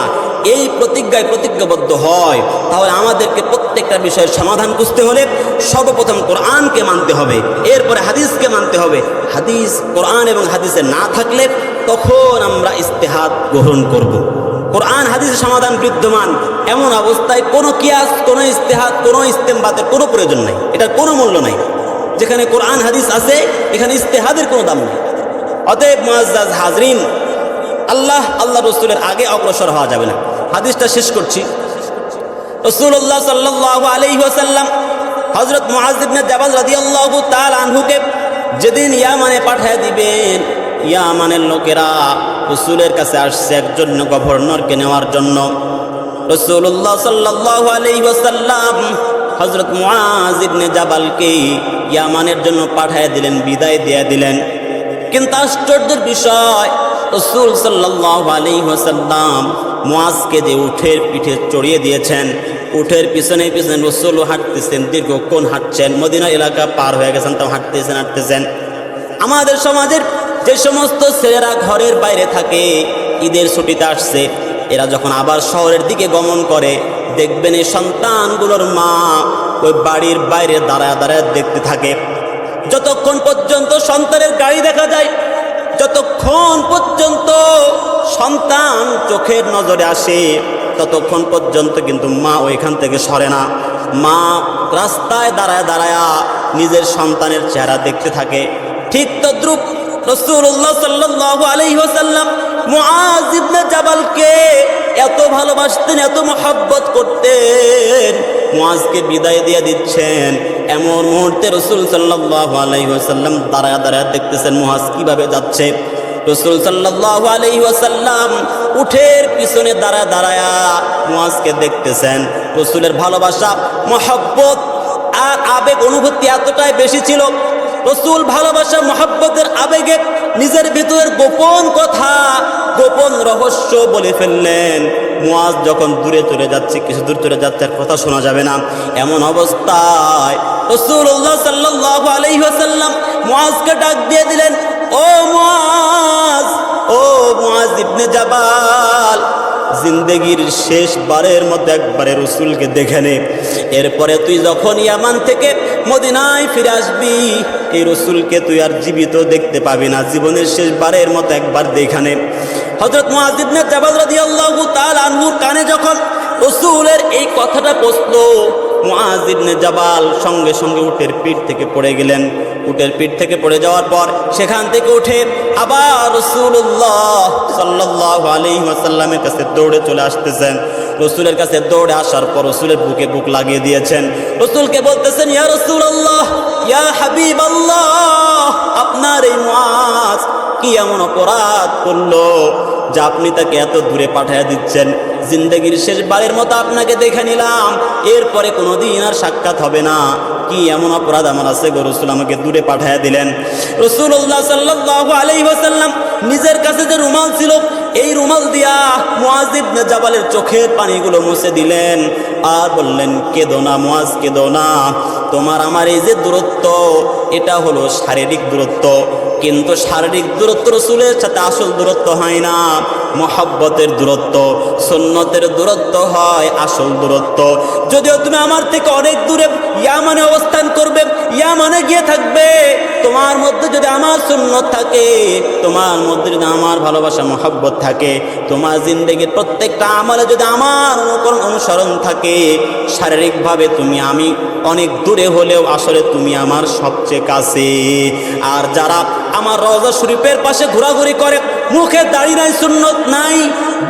এই প্রতিজ্ঞাবদ্ধ হয়, তাহলে আমাদেরকে প্রত্যেকটা বিষয়ের সমাধান খুঁজতে হলে সর্বপ্রথম কোরআনকে মানতে হবে, এরপরে হাদিসকে মানতে হবে। হাদিস কোরআন এবং হাদিসে না থাকলে তখন আমরা ইস্তেহাদ গ্রহণ করব। কোরআন হাদিসের সমাধান বিদ্যমান, এমন অবস্থায় কোনো কিয়াস, কোনো ইস্তেহাদ, কোনো ইস্তেমবাতের কোনো প্রয়োজন নাই, এটার কোনো মূল্য নাই। যেখানে কোরআন হাদিস আছে এখানে ইস্তেহাদের কোনো দাম নেই। অতএব মুআজ্জাজ হাজরিন, আল্লাহ রসুলের আগে অগ্রসর হওয়া যাবে না। হাদিসটা শেষ করছি। রাসূলুল্লাহ সাল্লাল্লাহু আলাইহি ওয়াসাল্লাম হযরত মুআজ ইবনে জাবাল রাদিয়াল্লাহু তাআলা আনহুকে যেদিন ইয়ামানে পাঠিয়ে দিবেন, ইয়ামানের লোকেরা রাসূলের কাছে আসছে একজন গভর্নরকে নেওয়ার জন্য। রাসূলুল্লাহ সাল্লাল্লাহু আলাইহি ওয়াসাল্লাম হযরত মুআজ ইবনে জাবালকে ইয়ামানের জন্য পাঠিয়ে দিলেন, বিদায় দিয়ে দিলেন। কিন্তু আশ্চর্যের বিষয়, রাসূল সাল্লাল্লাহু আলাইহি ওয়াসাল্লাম মুআজকে যে উটের পিঠে চড়িয়ে দিয়েছেন, উটের পিছনে পিছনে রাসূল হাঁটতেছেন, দীর্ঘক্ষণ হাঁটছেন, মদিনা এলাকা পার হয়ে গেছেন, তাও হাঁটতেছেন। আমাদের সমাজের যে সমস্ত ছেলেরা ঘরের বাইরে থাকে, ঈদের ছুটিতে আসছে, এরা যখন আবার শহরের দিকে গমন করে, দেখবেন এই সন্তানগুলোর মা ওই বাড়ির বাইরে দাঁড়ায় দাঁড়ায় দেখতে থাকে। যতক্ষণ পর্যন্ত সন্তানের গাড়ি দেখা যায়, যতক্ষণ পর্যন্ত সন্তান চোখের নজরে আসে, ততক্ষণ পর্যন্ত কিন্তু মা ওইখান থেকে সরে না। মা রাস্তায় দাঁড়ায় দাঁড়ায় নিজের সন্তানের চেহারা দেখতে থাকে। ঠিক তদ্রুপ রাসূলুল্লাহ সাল্লাল্লাহু আলাইহি ওয়াসাল্লাম মুআজ ইবনে জাবালকে এত ভালোবাসতেন, এত মহব্বত করতেন। মুআজকে বিদায় দিয়ে দিচ্ছেন, এমন মুহূর্তে রাসূল সাল্লাল্লাহু আলাইহি ওয়াসাল্লাম দাঁড়ায় দাঁড়ায় দেখতেছেন মুআজ কিভাবে যাচ্ছে। রাসূল সাল্লাল্লাহু আলাইহি ওয়াসাল্লাম উঠের পিছনে দাঁড়ায় দাঁড়ায় মুআজকে দেখতেছেন। রাসূলের ভালোবাসা, মহব্বত আর আবেগ অনুভূতি এতটাই বেশি ছিল, রাসূল ভালোবাসা মহব্বতের আবেগে নিজের ভিতরের গোপন কথা, গোপন রহস্য বলে ফেললেন। মুআজ যখন দূরে চলে যাচ্ছে, কিছু দূর চলে যাচ্ছে, আর কথা শোনা যাবে না, এমন অবস্থায় রাসূলুল্লাহ সাল্লাল্লাহু আলাইহি ওয়াসাল্লাম মুআজকে ডাক দিয়ে দিলেন, ও মুআজ, ও মুআজ ইবনে জাবাল, জিন্দেগির শেষবারের মধ্যে একবারে রাসূলকে দেখে নে, এরপরে তুই যখন ইয়ামান থেকে মদিনায় ফিরে আসবি, এই রাসূলকে তুই আর জীবিত দেখতে পাবি না, জীবনের শেষবারের মতো একবার দেখে নে। হযরত মুআজ ইবনে জাবাল রাদিয়াল্লাহু তাআলা আনহুর কানে যখন রাসূলের এই কথাটা পৌঁছলো, মুআজ ইবনে জাবাল সঙ্গে সঙ্গে উটের পিঠ থেকে পড়ে গেলেন। উটের পিঠ থেকে পড়ে যাওয়ার পর সেখান থেকে উঠে আবার রাসূলুল্লাহ সাল্লাল্লাহু আলাইহি ওয়াসাল্লামের কাছে দৌড়ে চলে আসতেছেন। রাসূলের কাছে দৌড়ে আসার পর রাসূলের বুকে বুক লাগিয়ে দিয়েছেন। রাসূলকে বলতেছেন, ইয়া রাসূলুল্লাহ, ইয়া হাবিবাল্লাহ, আপনার এই মুআজ কি এমন অপরাধ করলো যে আপনি তাকে এত দূরে পাঠিয়ে দিচ্ছেন? জিন্দগির শেষবারের মতো আপনাকে দেখে নিলাম, এরপরে কোনোদিন আর সাক্ষাৎ হবে না, কি এমন অপরাধ আমার আছে গো রাসূল, আমাকে দূরে পাঠিয়ে দিলেন? রাসূলুল্লাহ সাল্লাল্লাহু আলাইহি ওয়াসাল্লাম নিজের কাছে যে রুমাল ছিল, এই রুমাল দিয়া মুআজ ইবনে জাবালের চোখের পানিগুলো মুছে দিলেন আর বললেন, কেঁদো না মুআজ, কেঁদো না, তোমার আমার এই যে দূরত্ব, এটা হলো শারীরিক দূরত্ব, কিন্তু শারীরিক দূরত্ব রসুলের সাথে আসল দূরত্ব হয় না, মহব্বতের দূরত্ব, সুন্নতের দূরত্ব হয় আসল দূরত্ব। যদিও তুমি আমার থেকে অনেক দূরে ইয়ামানে অবস্থান করবে, ইয়ামানে গিয়ে থাকবে, তোমার মধ্যে যদি আমার সুন্নত থাকে, তোমার মধ্যে যদি আমার ভালোবাসা মহব্বত থাকে, তোমার জিন্দেগির প্রত্যেকটা আমলে যদি আমার অনুসরণ থাকে, শারীরিকভাবে তুমি আমি অনেক দূরে হলেও আসলে তুমি আমার সবচেয়ে কাছে। আর যারা আমার রওজা শরীফের পাশে ঘোরাঘুরি করে, মুখে দাড়ি নাই, সুন্নত নাই,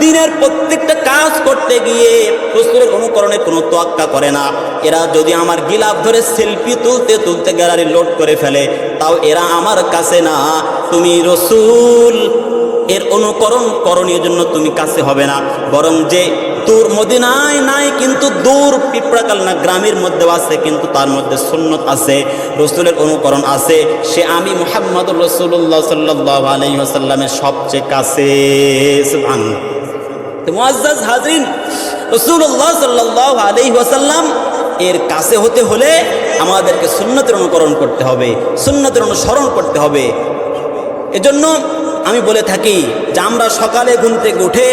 দিনের প্রত্যেকটা কাজ করতে গিয়ে রাসূলের অনুকরণে কোনো তোয়াক্কা করে না, এরা যদি আমার গিলাফ ধরে সেলফি তুলতে তুলতে গ্যালারি লোড করে ফেলে, তাও এরা আমার কাছে না। তুমি রাসূল এর অনুকরণ করণীয় জন্য তুমি কাছে হবে না, বরং যে দূর মদিনায় নাই কিন্তু দূর পিঁপড়াকালনা গ্রামের মধ্যে আছে, কিন্তু তার মধ্যে সুন্নত আছে, রাসূলের অনুকরণ আছে, সে আমি মুহাম্মদুর রাসূলুল্লাহ সাল্লাল্লাহু আলাইহি ওয়াসাল্লামের সবচেয়ে কাছে। সুবহানাল্লাহ। তো মুআজ্জাজ হাজরিন, রাসূলুল্লাহ সাল্লাল্লাহু আলাইহি ওয়াসাল্লাম এর কাছে হতে হলে আমাদেরকে সুন্নতের অনুকরণ করতে হবে, সুন্নতের অনুসরণ করতে হবে। এজন্য আমি বলে থাকি যে আমরা সকালে ঘুম থেকে উঠে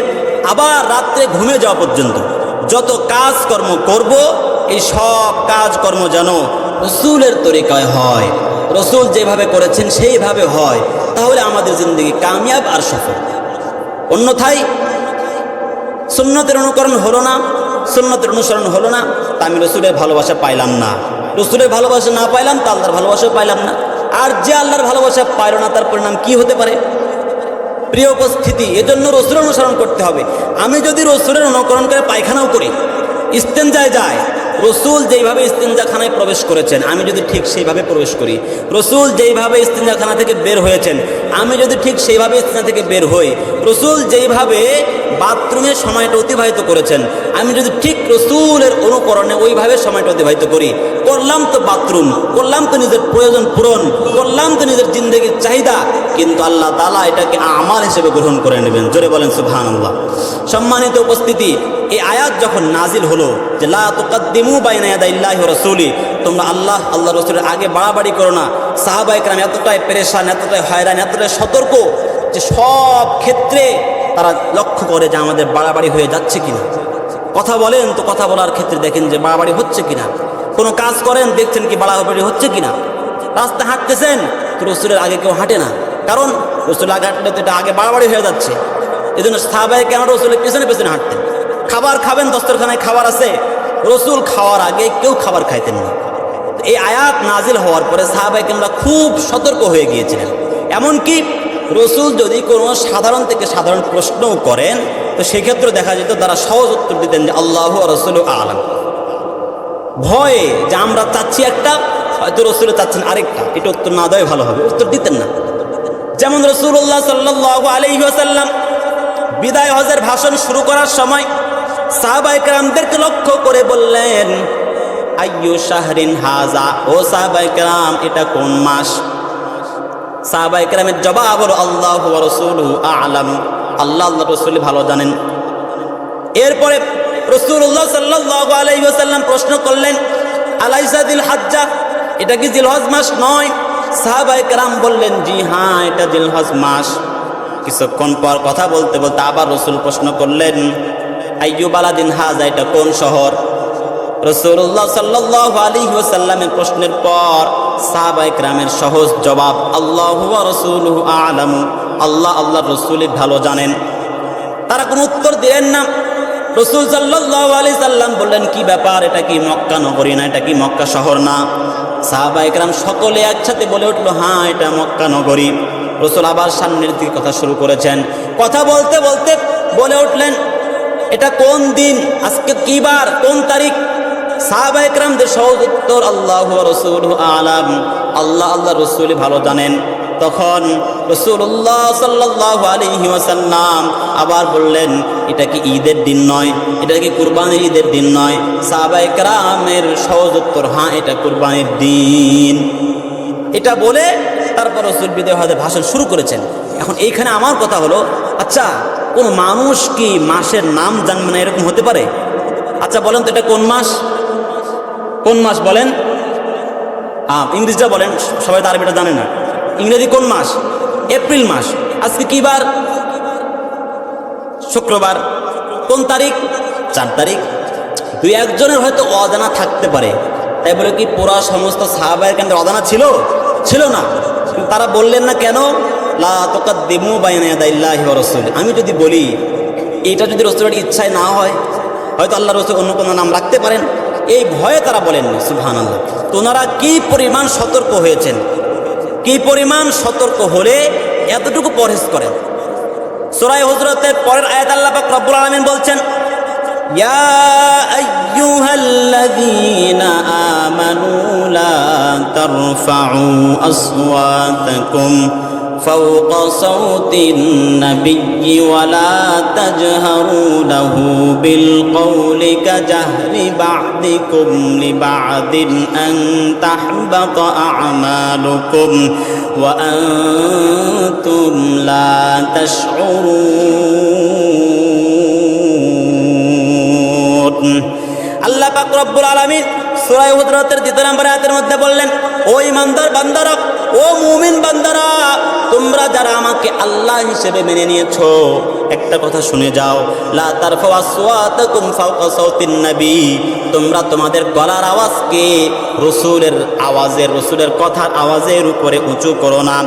আবার রাত্রে ঘুমে যাওয়া পর্যন্ত যত কাজকর্ম করব, এই সব কাজকর্ম যেন রাসূলের তরিকায় হয়, রাসূল যেভাবে করেছেন সেইভাবে হয়, তাহলে আমাদের জিন্দেগি কামিয়াব আর সফল। অন্যথায় সুন্নতের অনুকরণ হলো না, সুন্নতের অনুসরণ হলো না, তা আমি রাসূলের ভালোবাসা পাইলাম না, রাসূলের ভালোবাসা না পাইলাম তা আল্লাহর ভালোবাসা পাইলাম না। আর যে আল্লাহর ভালোবাসা পাইল না, তার পরিণাম কি হতে পারে? প্রিয় উপস্থিতি, এজন্য রাসূলের অনুসরণ করতে হবে। আমি যদি রাসূলের অনুকরণ করে পায়খানাও করি, ইস্তেঞ্জায় যায়, রাসূল যেইভাবে ইস্তেঞ্জাখানায় প্রবেশ করেছেন আমি যদি ঠিক সেইভাবে প্রবেশ করি, রাসূল যেইভাবে ইস্তেঞ্জাখানা থেকে বের হয়েছেন আমি যদি ঠিক সেইভাবে ইস্তেঞ্জা থেকে বের হই, রাসূল যেইভাবে বাথরুমের সময়টা অতিবাহিত করেছেন আমি যদি ঠিক রাসূলের অনুকরণে ওইভাবে সময়টা অতিবাহিত করি, করলাম তো বাথরুম, করলাম তো নিজের প্রয়োজন পূরণ, করলাম তো নিজের জিন্দেগির চাহিদা, কিন্তু আল্লাহ তাআলা এটাকে আমাল হিসেবে গ্রহণ করে নেবেন। জোরে বলেন সুবহানাল্লাহ। সম্মানিত উপস্থিতি, এই আয়াত যখন নাজিল হলো যে লা তুকাদ্দিমু বাইনা ইয়াদাইল্লাহি ওয়া রাসূলি, তোমরা আল্লাহ রাসূলের আগে বাড়াবাড়ি করো না, সাহাবায়ে কেরাম এতটাই পেরেশান, এতটাই হয়রান, এতটাই সতর্ক যে সব ক্ষেত্রে তারা লক্ষ্য করে যে আমাদের বাড়াবাড়ি হয়ে যাচ্ছে কিনা। কথা বলেন তো কথা বলার ক্ষেত্রে দেখেন যে বাড়াবাড়ি হচ্ছে কিনা, কোনো কাজ করেন দেখছেন কি বাড়াবাড়ি হচ্ছে কিনা। রাস্তায় হাঁটতেছেন তো রাসূলের আগে কেউ হাঁটে না, কারণ রাসূলের আগে হাঁটলে তো এটা আগে বাড়াবাড়ি হয়ে যাচ্ছে। এই জন্য সাহাবায়ে কেরাম রাসূলের পেছনে পেছনে হাঁটতেন। খাবার খাবেন, দস্তরখানায় খাবার আছে, রাসূল খাওয়ার আগে কেউ খাবার খাইতেন না। এই আয়াত নাজিল হওয়ার পরে সাহাবায়ে কেরামরা খুব সতর্ক হয়ে গিয়েছিলেন। এমনকি রাসূল যদি কোনো সাধারণ থেকে সাধারণ প্রশ্নও করেন তো সেক্ষেত্রে দেখা যেত তারা সহজ উত্তর দিতেন যে আল্লাহু ওয়া রাসূলু আ'লাম। ভয়ে যে আমরা চাচ্ছি একটা, হয়তো রাসূল চাচ্ছেন আরেকটা, এটা উত্তর না দেওয়াই ভালো হবে, উত্তর দিতেন না। যেমন রাসূলুল্লাহ সাল্লাল্লাহু আলাইহি ওয়াসাল্লাম বিদায় হজের ভাষণ শুরু করার সময় সাহাবায়ে কেরামদেরকে লক্ষ্য করে বললেন আইয়ু শাহরিন হাজা, ও সাহাবায়ে কেরাম এটা কোন মাস? সাহাবায়ে কেরামের জবাব হলো আল্লাহু ওয়া রাসূলুহু আ'লাম, আল্লাহ রাসূল ভালো জানেন। এরপরে রাসূলুল্লাহ সাল্লাল্লাহু আলাইহি ওয়াসাল্লাম প্রশ্ন করলেন আলাইসা যিল হজ্জা, এটা কি জিলহজ মাস নয়? সাহাবায়ে কেরাম বললেন জি হ্যাঁ, এটা জিলহজ মাস। কিছুক্ষণ পর কথা বলতে বলতে আবার রাসূল প্রশ্ন করলেন আইয়ু বালাদিন হাজা, এটা কোন শহর? রাসূলুল্লাহ সাল্লাল্লাহু আলাইহি ওয়াসাল্লামের প্রশ্নের পর সাহাবায়ে কেরামের সহজ জবাব আল্লাহু ওয়া রাসূলুহু আ'লাম, আল্লাহর রাসূলই ভালো জানেন। তারা কোনো উত্তর দিলেন না। রাসূল সাল্লাল্লাহু আলাইহি সাল্লাম বললেন কি ব্যাপার, এটা কি মক্কা নগরী না, এটা কি মক্কা শহর না? সাহাবায়ে কেরাম সকলে একসাথে বলে উঠলো হ্যাঁ, এটা মক্কা নগরী। রাসূল আবার সামনের দিকে কথা শুরু করেছেন, কথা বলতে বলতে বলে উঠলেন এটা কোন দিন, আজকে কি বার, কোন তারিখ? সাহাবায়ে কেরামদের সহজ উত্তর আল্লাহু ওয়া রাসূলুহু আ'লাম, আল্লাহর রাসূলই ভালো জানেন। তখন রাসূলুল্লাহ সাল্লাল্লাহু আলাইহি ওয়াসাল্লাম আবার বললেন এটা কি ঈদের দিন নয়, এটা কি কুরবানির ঈদের দিন নয়? সাহাবায়ে কেরামের সহজ উত্তর হ্যাঁ, এটা কুরবানির দিন। এটা বলে তারপর রাসূল বিদায় হজের ভাষণ শুরু করেছেন। এখন এইখানে আমার কথা হলো, আচ্ছা কোন মানুষ কি মাসের নাম জানবে না এরকম হতে পারে? আচ্ছা বলেন তো এটা কোন মাস, কোন মাস বলেন? ইংরেজিটা বলেন, সবাই তো আরবিটা জানে না। ইংরেজি কোন মাস? এপ্রিল মাস। আজকে কি বার? শুক্রবার। কোন তারিখ? 4 তারিখ। দুই একজনের হয়তো অজানা থাকতে পারে, তাই বলে কি পুরা সমস্ত সাহাবায়ের কেন অজানা ছিল? ছিল না। তারা বললেন না কেন? লা তুকাদ্দিমু বাইনা ইয়াদাইল্লাহি ওয়া রাসূলি। আমি যদি বলি এটা যদি রাসূলের ইচ্ছায় না হয়, হয়তো আল্লাহ রাসূল অন্য কোনো নাম রাখতে পারেন, এই ভয়ে তারা বলেননি। সুবহানাল্লাহ। তো ওনারা কি পরিমাণ সতর্ক হয়েছেন, কি পরিমাণ সতর্ক হলে এতটুকু পরহেজ করেন। সূরা হুজরাতের পরের আয়াত আল্লাহ পাক রব্বুল আলামিন বলছেন, ইয়া আইয়ুহাল্লাযীনা আমানু লা তারফাউ আসওয়াতাকুম ফাওকা সাওতিন নাবিয়্যি ওয়া লা তাজহারু লাহু বিল কওলি কাজাহরি বা'দিকুম লিবা'দিন আন তাহবাতা আ'মালুকুম ওয়া আনতুম লা তাশউরুন। আল্লাহ পাক রব্বুল আলামিন সূরা হুজরাতের 2 নম্বর আয়াতের মধ্যে বললেন, ও ঈমানদার বান্দারা, ও মুমিন বান্দারা, তোমরা যারা আমাকে আল্লাহ হিসেবে মেনে নিয়েছো, একটা কথা শুনে যাও, লা তারফাউ আসওয়াতাকুম ফাওকা সাওতিন নবী, তোমরা তোমাদের গলার আওয়াজকে রাসূলের আওয়াজের, রাসূলের কথার আওয়াজের উপরে উঁচু করো না।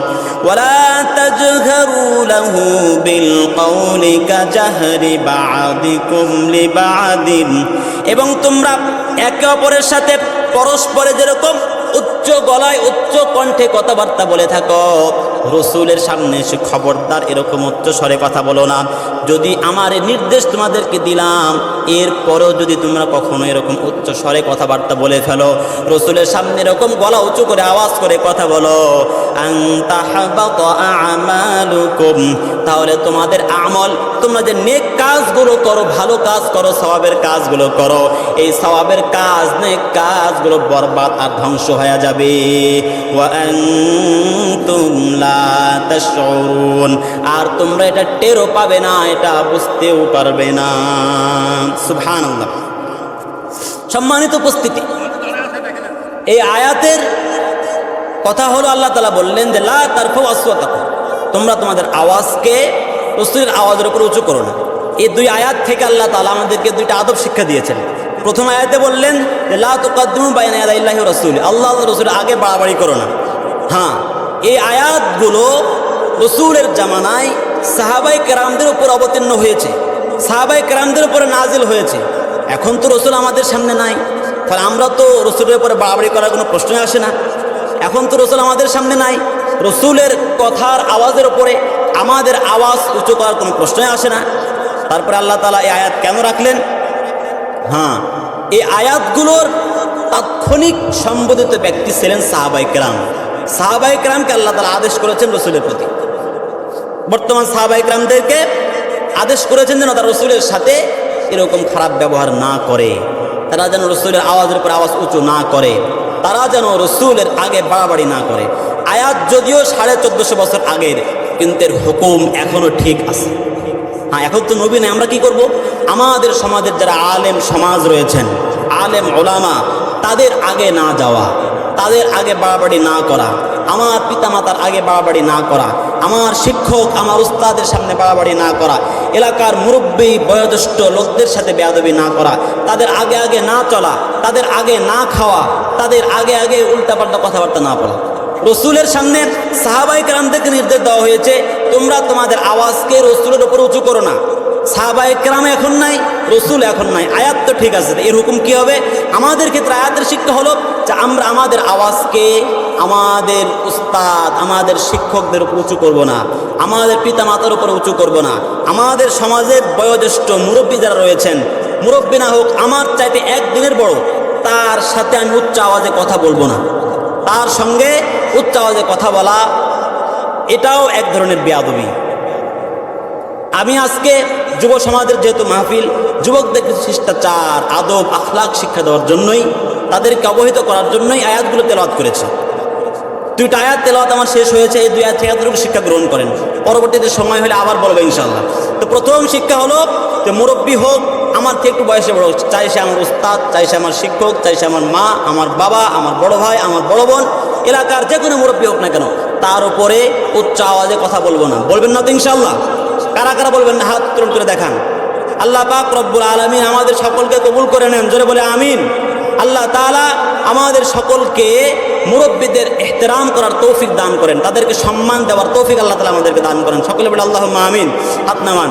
ওয়ালা তাজহারু লাহু বিল কওলি কাজাহরি বা'দিকুম লিবা'দিন, এবং তোমরা একে অপরের সাথে পরস্পরে যেরকম উচ্চ গলায় উচ্চ কণ্ঠে কথাবার্তা বলে থাকো, রাসূলের সামনে এসে খবরদার এরকম উচ্চ স্বরে কথা বলো না। যদি আমার নির্দেশ তোমাদেরকে দিলাম, এরপরেও যদি তোমরা কখনো এরকম উচ্চ স্বরে কথাবার্তা বলে ফেলো, রাসূলের সামনে এরকম গলা উঁচু করে আওয়াজ করে কথা বলো, আন তাহবাতা আমালুকুম, তাহলে তোমাদের আমল, তোমরা যে নেক কাজগুলো করো, ভালো কাজ করো, সওয়াবের কাজগুলো করো, এই সওয়াবের কাজ, নেক কাজগুলো বরবাদ আর ধ্বংস হয়ে যাবে। ওয়া আনতুম লা তাশউরুন, আর তোমরা এটা টেরও পাবে না, এটা বুঝতেও পারবে না। সুবহানাল্লাহ। সম্মানিত উপস্থিতি, এই আয়াতের কথা হলো আল্লাহ তাআলা বললেন যে লা তারফাউ আসওয়াতাকুম, তোমরা তোমাদের আওয়াজকে রাসূলের আওয়াজের উপর উঁচু করো না। এই 2 আয়াত থেকে আল্লাহ তাআলা আমাদেরকে 2টা আদব শিক্ষা দিয়েছেন। প্রথম আয়াতে বললেন যে লা তুকাদ্দিমু বাইনা ইয়াদাইল্লাহি ওয়া রাসূলি, আল্লাহ রাসূলের আগে বাড়াবাড়ি করো না। হ্যাঁ, এই আয়াতগুলো রাসূলের জামানায় সাহাবায়ে কেরামদের উপর অবতীর্ণ হয়েছে, সাহাবায়ে কেরামদের উপরে নাজিল হয়েছে। এখন তো রাসূল আমাদের সামনে নাই, তাহলে আমরা তো রাসূলের উপরে বাড়াবাড়ি করার কোনো প্রশ্নই আসে না। এখন তো রাসূল আমাদের সামনে নাই, রাসূলের কথার আওয়াজের উপরে আমাদের আওয়াজ উঁচু করার কোনো প্রশ্নই আসে না। তারপরে আল্লাহ তাআলা এই আয়াত কেন রাখলেন? হ্যাঁ, এই আয়াতগুলোর তাৎক্ষণিক সম্বোধিত ব্যক্তি ছিলেন সাহাবায়ে কেরাম। সাহাবায়ে কেরামকে আল্লাহ তাআলা আদেশ করেছেন রাসূলের প্রতি। বর্তমান সাহাবায়ে কেরামদেরকে আদেশ করেছেন যেন তারা রাসূলের সাথে এরকম খারাপ ব্যবহার না করে, তারা যেন রাসূলের আওয়াজের উপর আওয়াজ উঁচু না করে, তারা যেন রাসূলের আগে বাড়াবাড়ি না করে। আয়াত যদিও 1450 বছর আগের, কিন্তু এর হুকুম এখনো ঠিক আছে। হ্যাঁ, এখন তো নবী নেই, আমরা কি করব? আমাদের সমাজের যারা আলেম সমাজ রয়েছেন, আলেম ওলামা, তাদের আগে না যাওয়া, তাদের আগে বাড়াবাড়ি না করা, আমার পিতামাতার আগে বাড়াবাড়ি না করা, আমার শিক্ষক, আমার উস্তাদের সামনে বাড়াবাড়ি না করা, এলাকার মুরব্বী বয়োজ্যেষ্ঠ লোকদের সাথে বেয়াদবি না করা, তাদের আগে আগে না চলা, তাদের আগে না খাওয়া, তাদের আগে আগে উল্টাপাল্টা কথাবার্তা না বলা। রাসূলের সামনে সাহাবায়ে কেরামদেরকে নির্দেশ দেওয়া হয়েছে, তোমরা তোমাদের আওয়াজকে রাসূলের উপর উঁচু করো না। সাহাবায়ে কেরাম এখন নাই, রাসূল এখন নাই, আয়াত তো ঠিক আছে, এর হুকুম কি হবে? আমাদের ক্ষেত্রে আয়াতের শিক্ষা হলো যে আমরা আমাদের আওয়াজকে আমাদের উস্তাদ, আমাদের শিক্ষকদের উপর উঁচু করব না, আমাদের পিতামাতার উপর উঁচু করব না, আমাদের সমাজের বয়োজ্যেষ্ঠ মুরব্বী যারা রয়েছেন, মুরব্বী না হোক, আমার চাইতে একদিনের বড়, তার সাথে আমি উচ্চ আওয়াজে কথা বলবো না। তার সঙ্গে উচ্চ আওয়াজে কথা বলা এটাও এক ধরনের বেয়াদবি। আমি আজকে যুব সমাজের যেহেতু মাহফিল, যুবকদের কিছু শিষ্টাচার, আদব, আখলাক শিক্ষা দেওয়ার জন্যই, তাদেরকে অবহিত করার জন্যই আয়াতগুলো তেলাওয়াত করেছি। 2টা আয়াত তেলাওয়াত আমার শেষ হয়েছে, এই 2 আয়াত থেকে এতটুকু শিক্ষা গ্রহণ করেন, পরবর্তীতে সময় হলে আবার বলবো ইনশাআল্লাহ। তো প্রথম শিক্ষা হলো যে মুরব্বী হোক, আমার থেকে একটু বয়সে বড়, চাই সে আমার উস্তাদ, চাই সে আমার শিক্ষক, চাই সে আমার মা, আমার বাবা, আমার বড় ভাই, আমার বড় বোন, এলাকার যে কোনো মুরব্বী হোক না কেন, তার উপরে উচ্চ আওয়াজে কথা বলবো না। বলবেন না তো ইনশাআল্লাহ? কারা কারা বলবেন না হাত উত্তোলন করে দেখান। আল্লাহ পাক রব্বুল আলামিন আমাদের সকলকে কবুল করে নেন, জোরে বলে আমিন। আল্লাহ তাআলা আমাদের সকলকে মুরব্বীদের ইহতিরাম করার তৌফিক দান করেন, তাদেরকে সম্মান দেওয়ার তৌফিক আল্লাহ তাআলা আমাদেরকে দান করেন। সকলে বলে আল্লাহুম্মা আমিন। হাত নামান।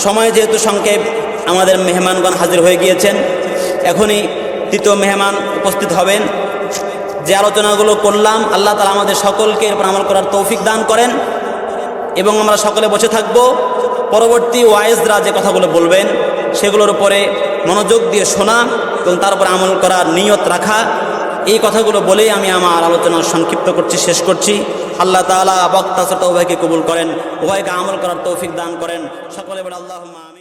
সময় যেহেতু সংক্ষেপ, আমাদের মেহমানগণ হাজির হয়ে গিয়েছেন, এখনই তৃতীয় মেহমান উপস্থিত হবেন। যে আলোচনাগুলো করলাম আল্লাহ তাআলা আমাদের সকলকে এর উপর আমল করার তৌফিক দান করেন এবং আমরা সকলে বসে থাকব। পরবর্তী ওয়াইজরা যে কথাগুলো বলবেন সেগুলোর উপরে মনোযোগ দিয়ে শোনা এবং তার উপর আমল করার নিয়ত রাখা, এই কথাগুলো বলেই আমি আমার আলোচনা সংক্ষিপ্ত করছি, শেষ করছি। আল্লাহ তাআলা বক্তা শ্রোতা উভয়কে কবুল করেন, উভয়কে আমল করার তৌফিক দান করেন। সকলে বলে আল্লাহুম্মা আমিন।